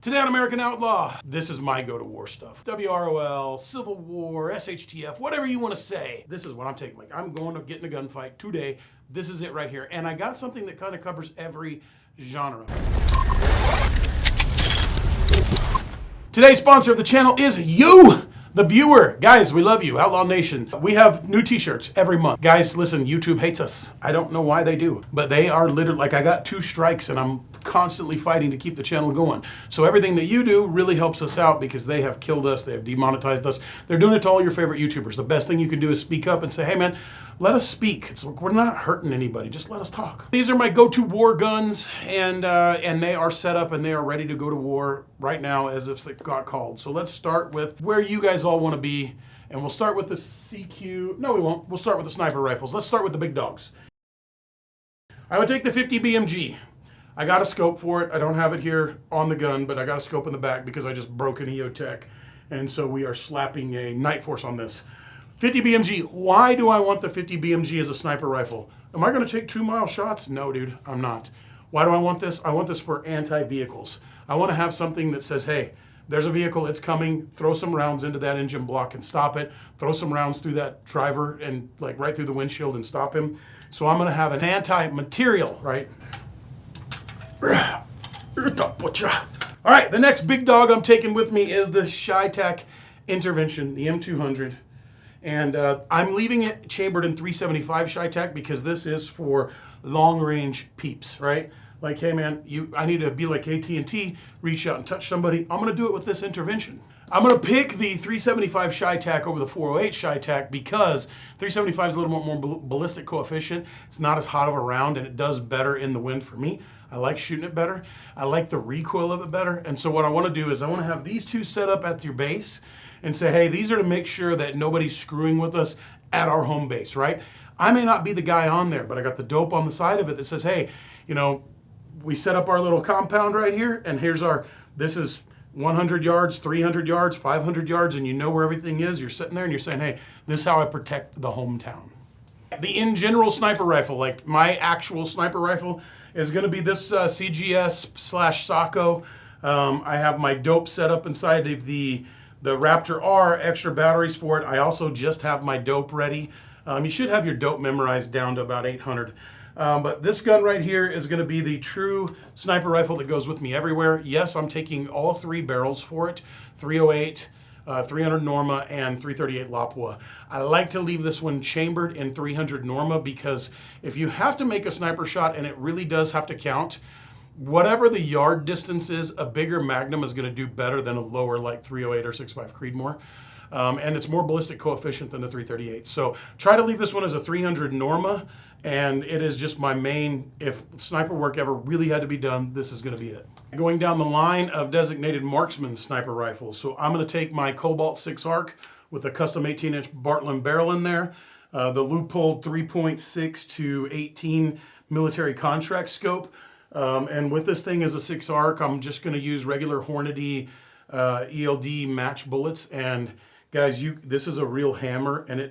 Today on American Outlaw, this is my go-to-war stuff. WROL, Civil War, SHTF, whatever you want to say. This is what I'm taking. Like, I'm going to get in a gunfight today. This is it right here. And I got something that kind of covers every genre. Today's sponsor of the channel is you, the viewer. Guys, we love you, Outlaw Nation. We have new t-shirts every month. Guys, listen, YouTube hates us. I don't know why they do, but they are literally, like, I got 2 strikes and I'm constantly fighting to keep the channel going. So everything that you do really helps us out because they have killed us, they have demonetized us. They're doing it to all your favorite YouTubers. The best thing you can do is speak up and say, hey man, let us speak. It's like, we're not hurting anybody, just let us talk. These are my go-to war guns, and they are set up and they are ready to go to war right now as if they got called. So let's start with where you guys all want to be, and we'll start with the CQ. No, we won't. We'll start with the sniper rifles. Let's start with the big dogs. I would take the 50 BMG. I got a scope for it. I don't have it here on the gun, but I got a scope in the back because I just broke an EOTech, and so we are slapping a Night Force on this. 50 BMG. Why do I want the 50 BMG as a sniper rifle? Am I going to take 2-mile shots? No, dude, I'm not. Why do I want this? I want this for anti-vehicles. I want to have something that says, hey, there's a vehicle, it's coming, throw some rounds into that engine block and stop it. Throw some rounds through that driver and like right through the windshield and stop him. So I'm going to have an anti-material, right? All right, the next big dog I'm taking with me is the ShyTac Intervention, the M200. And I'm leaving it chambered in 375 ShyTac because this is for long-range peeps, right? Like, hey man, I need to be like AT&T, reach out and touch somebody. I'm gonna do it with this intervention. I'm gonna pick the 375 ShyTac over the 408 ShyTac because 375 is a little more ballistic coefficient. It's not as hot of a round and it does better in the wind for me. I like shooting it better. I like the recoil of it better. And so what I wanna do is I wanna have these two set up at your base and say, hey, these are to make sure that nobody's screwing with us at our home base, right? I may not be the guy on there, but I got the dope on the side of it that says, hey, you know, we set up our little compound right here, and here's this is 100 yards, 300 yards, 500 yards, and you know where everything is. You're sitting there and you're saying, hey, this is how I protect the hometown. The in general sniper rifle, like my actual sniper rifle, is gonna be this CGS/SACO. I have my dope set up inside of the Raptor R, extra batteries for it. I also just have my dope ready. You should have your dope memorized down to about 800. But this gun right here is going to be the true sniper rifle that goes with me everywhere. Yes, I'm taking all 3 barrels for it, 308, 300 Norma, and 338 Lapua. I like to leave this one chambered in 300 Norma because if you have to make a sniper shot, and it really does have to count, whatever the yard distance is, a bigger Magnum is going to do better than a lower like 308 or 6.5 Creedmoor. And it's more ballistic coefficient than the 338. So try to leave this one as a 300 Norma, and it is just my main, if sniper work ever really had to be done, this is gonna be it. Going down the line of designated marksman sniper rifles. So I'm gonna take my Cobalt 6 ARC with a custom 18-inch Bartlein barrel in there, the loophole 3.6 to 18 military contract scope. And with this thing as a 6 ARC, I'm just gonna use regular Hornady ELD match bullets. And guys, this is a real hammer, and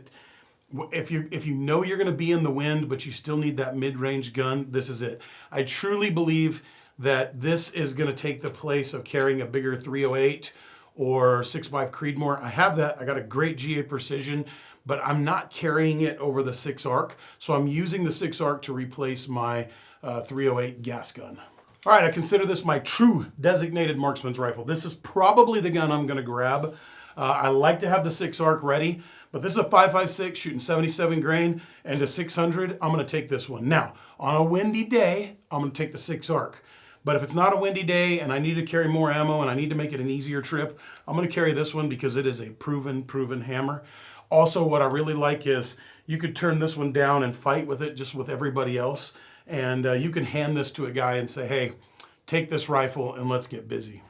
if you know you're gonna be in the wind, but you still need that mid-range gun, this is it. I truly believe that this is gonna take the place of carrying a bigger 308 or 6.5 Creedmoor. I have that, I got a great GA Precision, but I'm not carrying it over the 6 ARC, so I'm using the 6 ARC to replace my 308 gas gun. All right, I consider this my true designated marksman's rifle. This is probably the gun I'm gonna grab. I like to have the 6 ARC ready, but this is a 5.56 shooting 77 grain, and to 600, I'm gonna take this one. Now, on a windy day, I'm gonna take the 6 ARC. But if it's not a windy day and I need to carry more ammo and I need to make it an easier trip, I'm gonna carry this one because it is a proven hammer. Also, what I really like is you could turn this one down and fight with it just with everybody else. And you can hand this to a guy and say, hey, take this rifle and let's get busy.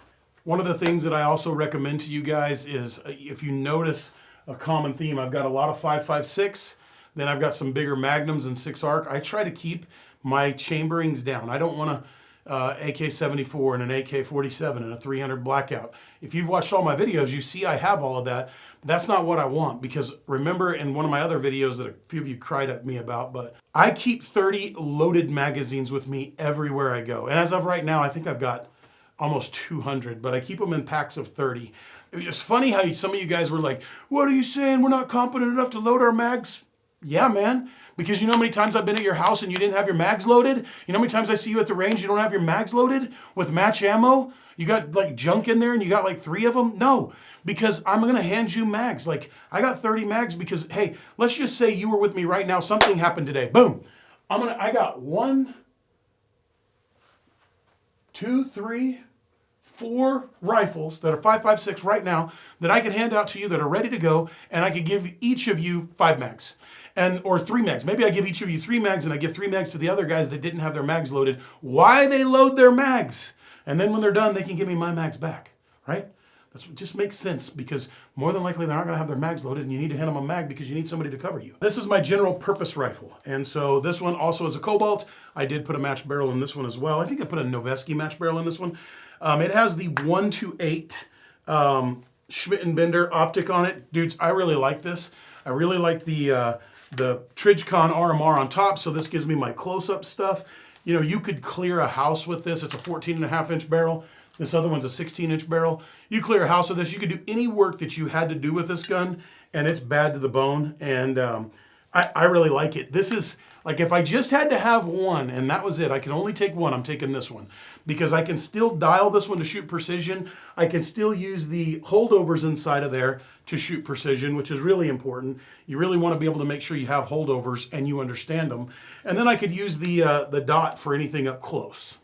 One of the things that I also recommend to you guys is if you notice a common theme, I've got a lot of 5.56, then I've got some bigger Magnums and 6 ARC. I try to keep my chamberings down. I don't want to AK-74 and an AK-47 and a 300 blackout. If you've watched all my videos, you see I have all of that. That's not what I want, because remember in one of my other videos that a few of you cried at me about, but I keep 30 loaded magazines with me everywhere I go. And as of right now, I think I've got almost 200, but I keep them in packs of 30. It's funny how some of you guys were like, what are you saying? We're not competent enough to load our mags? Yeah, man. Because you know how many times I've been at your house and you didn't have your mags loaded? You know how many times I see you at the range, you don't have your mags loaded with match ammo? You got like junk in there and you got like 3 of them? No, because I'm gonna hand you mags. Like I got 30 mags because, hey, let's just say you were with me right now. Something happened today. Boom. I got 1, 2, 3, 4 rifles that are 5.56 right now that I could hand out to you that are ready to go, and I could give each of you 5 mags. Or 3 mags. Maybe I give each of you 3 mags and I give 3 mags to the other guys that didn't have their mags loaded. Why they load their mags? And then when they're done, they can give me my mags back, right? That's what just makes sense because more than likely they're not gonna have their mags loaded and you need to hand them a mag because you need somebody to cover you. This is my general purpose rifle. And so this one also is a Cobalt. I did put a match barrel in this one as well. I think I put a Noveske match barrel in this one. It has the 1-8 Schmidt & Bender optic on it. Dudes, I really like this. I really like the Trijicon RMR on top, so this gives me my close-up stuff. You know, you could clear a house with this. It's a 14.5-inch barrel. This other one's a 16-inch barrel. You clear a house with this. You could do any work that you had to do with this gun, and it's bad to the bone, and I really like it. This is, like if I just had to have one, and that was it, I can only take one, I'm taking this one. Because I can still dial this one to shoot precision. I can still use the holdovers inside of there to shoot precision, which is really important. You really want to be able to make sure you have holdovers and you understand them. And then I could use the dot for anything up close.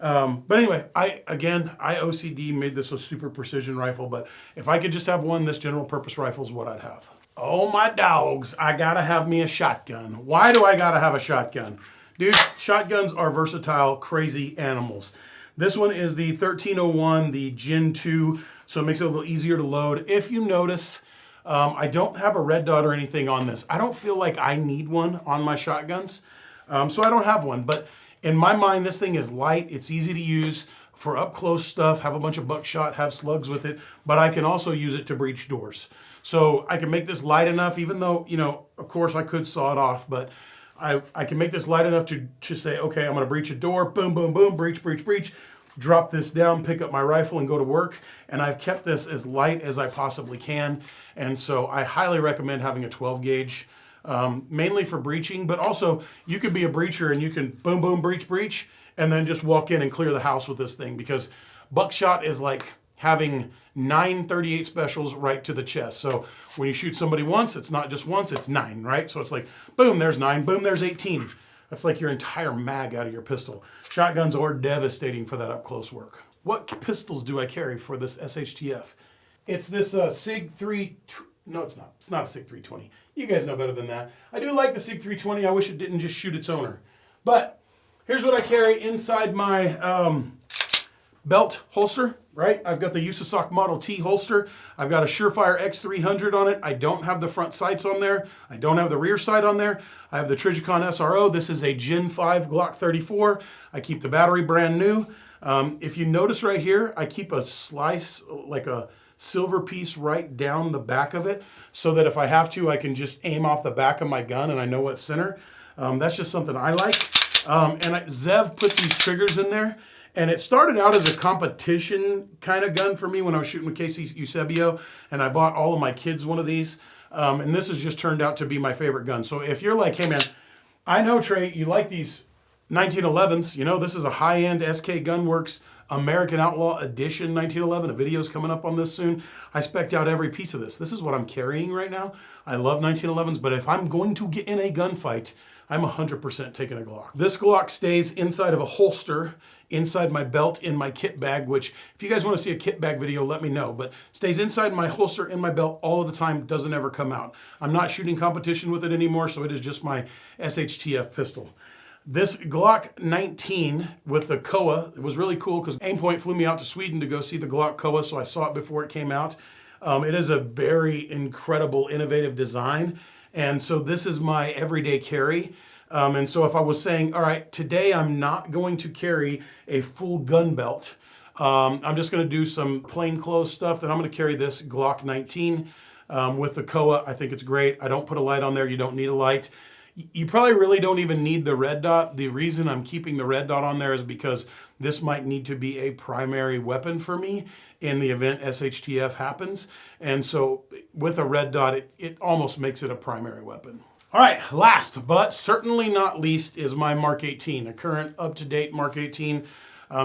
But anyway, I OCD made this a super precision rifle, but if I could just have one, this general purpose rifle is what I'd have. Oh my dogs, I gotta have me a shotgun. Why do I gotta have a shotgun? Dude, shotguns are versatile, crazy animals. This one is the 1301, the Gen 2, so it makes it a little easier to load. If you notice, I don't have a red dot or anything on this. I don't feel like I need one on my shotguns, so I don't have one. But in my mind, this thing is light. It's easy to use for up close stuff, have a bunch of buckshot, have slugs with it, but I can also use it to breach doors. So I can make this light enough, even though, you know, of course I could saw it off, but I can make this light enough to say, okay, I'm gonna breach a door, boom, boom, boom, breach, breach, breach, drop this down, pick up my rifle and go to work. And I've kept this as light as I possibly can. And so I highly recommend having a 12 gauge, mainly for breaching, but also you could be a breacher and you can boom, boom, breach, breach, and then just walk in and clear the house with this thing because buckshot is like having 9 .38 specials right to the chest. So when you shoot somebody once, it's not just once, it's 9, right? So it's like, boom, there's 9, boom, there's 18. That's like your entire mag out of your pistol. Shotguns are devastating for that up close work. What pistols do I carry for this SHTF? It's this SIG 3, no it's not. It's not a SIG 320. You guys know better than that. I do like the SIG 320. I wish it didn't just shoot its owner. But here's what I carry inside my belt holster, right? I've got the USASOC Model T holster. I've got a Surefire X300 on it. I don't have the front sights on there. I don't have the rear sight on there. I have the Trijicon SRO. This is a Gen 5 Glock 34. I keep the battery brand new. If you notice right here, I keep a slice, like a silver piece right down the back of it so that if I have to, I can just aim off the back of my gun and I know what's center. That's just something I like. Zev put these triggers in there. And it started out as a competition kind of gun for me when I was shooting with Casey Eusebio, and I bought all of my kids one of these. And this has just turned out to be my favorite gun. So if you're like, hey man, I know Trey, you like these 1911s, you know, this is a high-end SK Gunworks American Outlaw Edition 1911. A video's coming up on this soon. I spec'd out every piece of this. This is what I'm carrying right now. I love 1911s, but if I'm going to get in a gunfight, I'm 100% taking a Glock. This Glock stays inside of a holster, inside my belt in my kit bag, which if you guys want to see a kit bag video, let me know, but stays inside my holster in my belt all of the time, doesn't ever come out. I'm not shooting competition with it anymore, so it is just my SHTF pistol. This Glock 19 with the Koa, it was really cool because Aimpoint flew me out to Sweden to go see the Glock Koa, so I saw it before it came out. It is a very incredible, innovative design. And so this is my everyday carry. And so if I was saying, all right, today I'm not going to carry a full gun belt. I'm just going to do some plain clothes stuff. Then I'm going to carry this Glock 19 with the Koa. I think it's great. I don't put a light on there. You don't need a light. You probably really don't even need the red dot. The reason I'm keeping the red dot on there is because this might need to be a primary weapon for me in the event SHTF happens. And so with a red dot, it almost makes it a primary weapon. All right, last but certainly not least is my Mark 18, a current up-to-date Mark 18.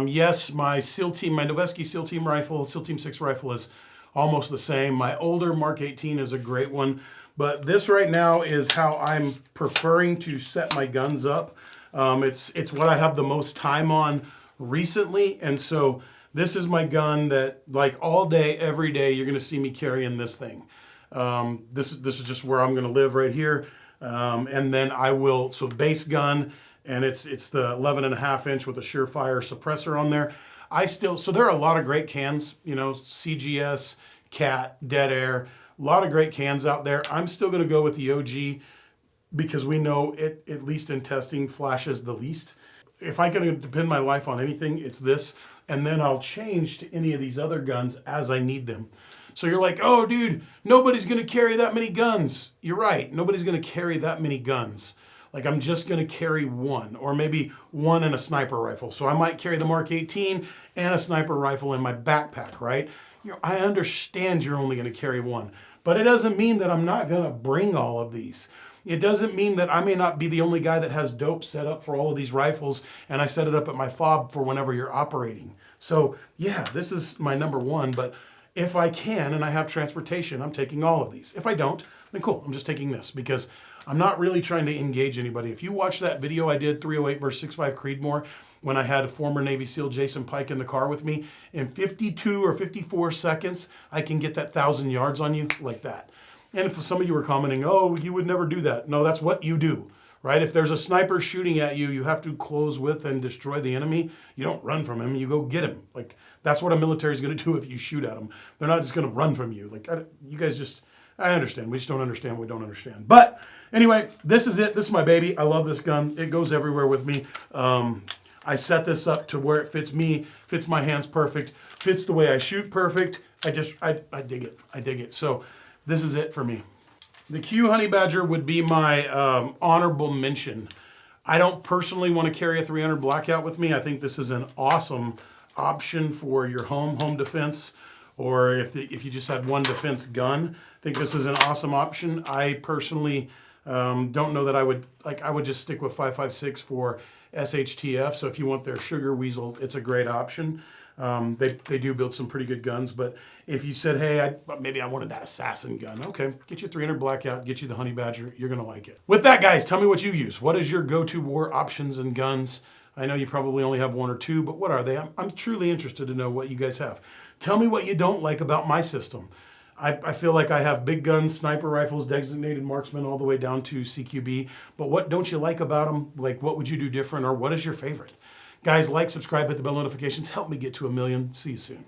Yes, my SEAL team, my Noveske SEAL Team rifle, SEAL Team 6 rifle is almost the same. My older Mark 18 is a great one, but this right now is how I'm preferring to set my guns up. It's what I have the most time on recently, and so this is my gun that, like, all day, every day, you're gonna see me carrying this thing. This is just where I'm gonna live right here. And then I will, so base gun, and it's the 11.5 inch with a Surefire suppressor on there. So there are a lot of great cans, you know, CGS, Cat, Dead Air, a lot of great cans out there. I'm still gonna go with the OG because we know it, at least in testing, flashes the least. If I can depend my life on anything, it's this, and then I'll change to any of these other guns as I need them. So you're like, oh, dude, nobody's going to carry that many guns. You're right. Nobody's going to carry that many guns. Like, I'm just going to carry one, or maybe one and a sniper rifle. So I might carry the Mark 18 and a sniper rifle in my backpack, right? You know, I understand you're only going to carry one, but it doesn't mean that I'm not going to bring all of these. It doesn't mean that I may not be the only guy that has dope set up for all of these rifles, and I set it up at my fob for whenever you're operating. So yeah, this is my number one, but if I can and I have transportation, I'm taking all of these. If I don't, then cool, I'm just taking this because I'm not really trying to engage anybody. If you watch that video I did, 308 versus 6.5 Creedmoor, when I had a former Navy SEAL Jason Pike in the car with me, in 52 or 54 seconds, I can get that 1,000 yards on you like that. And if some of you were commenting, oh, you would never do that. No, that's what you do, right? If there's a sniper shooting at you, you have to close with and destroy the enemy. You don't run from him, you go get him. Like, that's what a military is going to do if you shoot at them. They're not just going to run from you. Like, you guys just, I understand. We just don't understand what we don't understand. But anyway, this is it. This is my baby. I love this gun. It goes everywhere with me. I set this up to where it fits me, fits my hands perfect, fits the way I shoot perfect. I dig it. I dig it. So this is it for me. The Q Honey Badger would be my honorable mention. I don't personally want to carry a 300 Blackout with me. I think this is an awesome option for your home defense, or if you just had one defense gun. I think this is an awesome option. I personally don't know that I would just stick with 5.56 for SHTF. So if you want their Sugar Weasel, it's a great option. They do build some pretty good guns, but if you said, hey, maybe I wanted that assassin gun, okay, get you 300 Blackout, get you the Honey Badger, you're gonna like it. With that, guys, tell me what you use. What is your go-to war options and guns? I know you probably only have one or two, but what are they? I'm truly interested to know what you guys have. Tell me what you don't like about my system. I feel like I have big guns, sniper rifles, designated marksman, all the way down to CQB, but what don't you like about them? Like, what would you do different, or what is your favorite? Guys, like, subscribe, hit the bell notifications. Help me get to 1 million. See you soon.